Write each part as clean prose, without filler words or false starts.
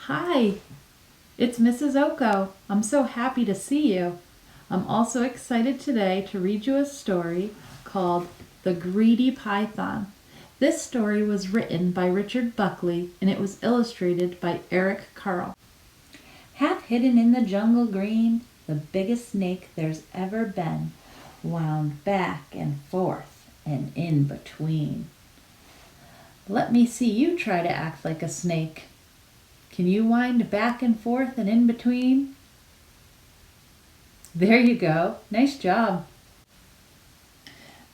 Hi, it's Mrs. Oko. I'm so happy to see you. I'm also excited today to read you a story called The Greedy Python. This story was written by Richard Buckley and it was illustrated by Carle. Half hidden in the jungle green, the biggest snake there's ever been, wound back and forth and in between. Let me see you try to act like a snake. Can you wind back and forth and in between? There you go. Nice job.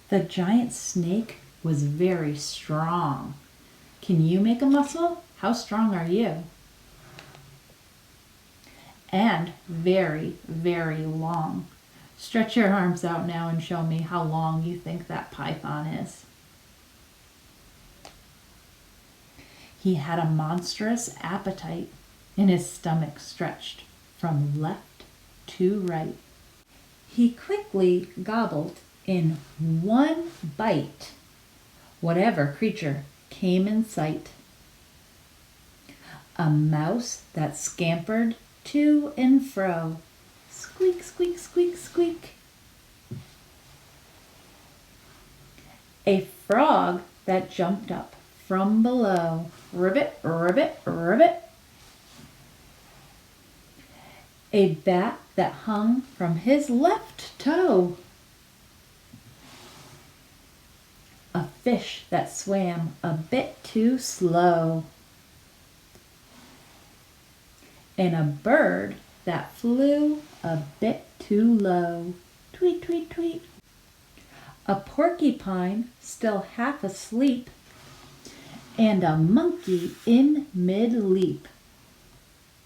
The giant snake was very strong. Can you make a muscle? How strong are you? And very, very long. Stretch your arms out now and show me how long you think that python is. He had a monstrous appetite, and his stomach stretched from left to right. He quickly gobbled in one bite whatever creature came in sight. A mouse that scampered to and fro, squeak, squeak, squeak, squeak. A frog that jumped up from below, ribbit, ribbit, ribbit. A bat that hung from his left toe. A fish that swam a bit too slow. And a bird that flew a bit too low. Tweet, tweet, tweet. A porcupine still half asleep, and a monkey in mid-leap.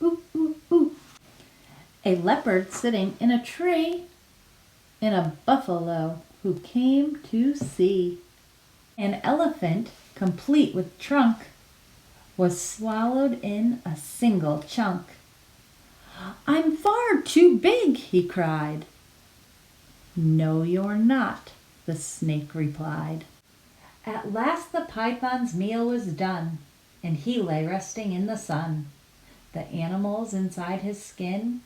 Ooh, ooh, ooh. A leopard sitting in a tree, and a buffalo who came to see. An elephant, complete with trunk, was swallowed in a single chunk. "I'm far too big," he cried. "No, you're not," the snake replied. At last the python's meal was done, and he lay resting in the sun. The animals inside his skin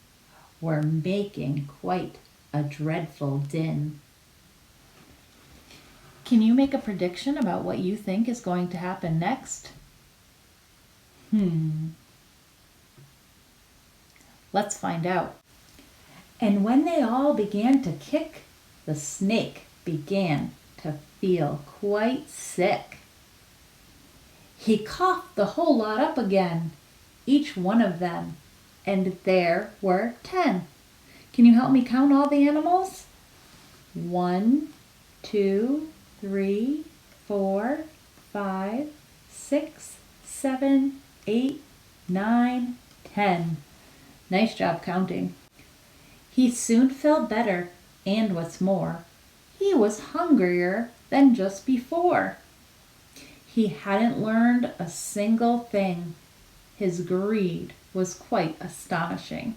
were making quite a dreadful din. Can you make a prediction about what you think is going to happen next? Let's find out. And when they all began to kick, the snake began to feel quite sick. He coughed the whole lot up again, each one of them, and there were 10. Can you help me count all the animals? 1, 2, 3, 4, 5, 6, 7, 8, 9, 10. Nice job counting. He soon felt better, and what's more, he was hungrier than just before. He hadn't learned a single thing. His greed was quite astonishing.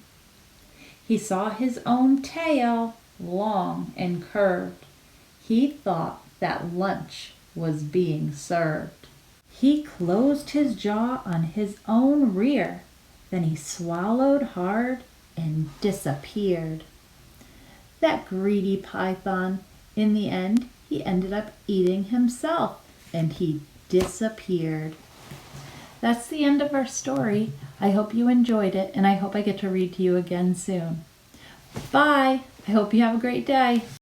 He saw his own tail, long and curved. He thought that lunch was being served. He closed his jaw on his own rear. Then he swallowed hard and disappeared. That greedy python, in the end, he ended up eating himself, and he disappeared. That's the end of our story. I hope you enjoyed it, and I hope I get to read to you again soon. Bye. I hope you have a great day.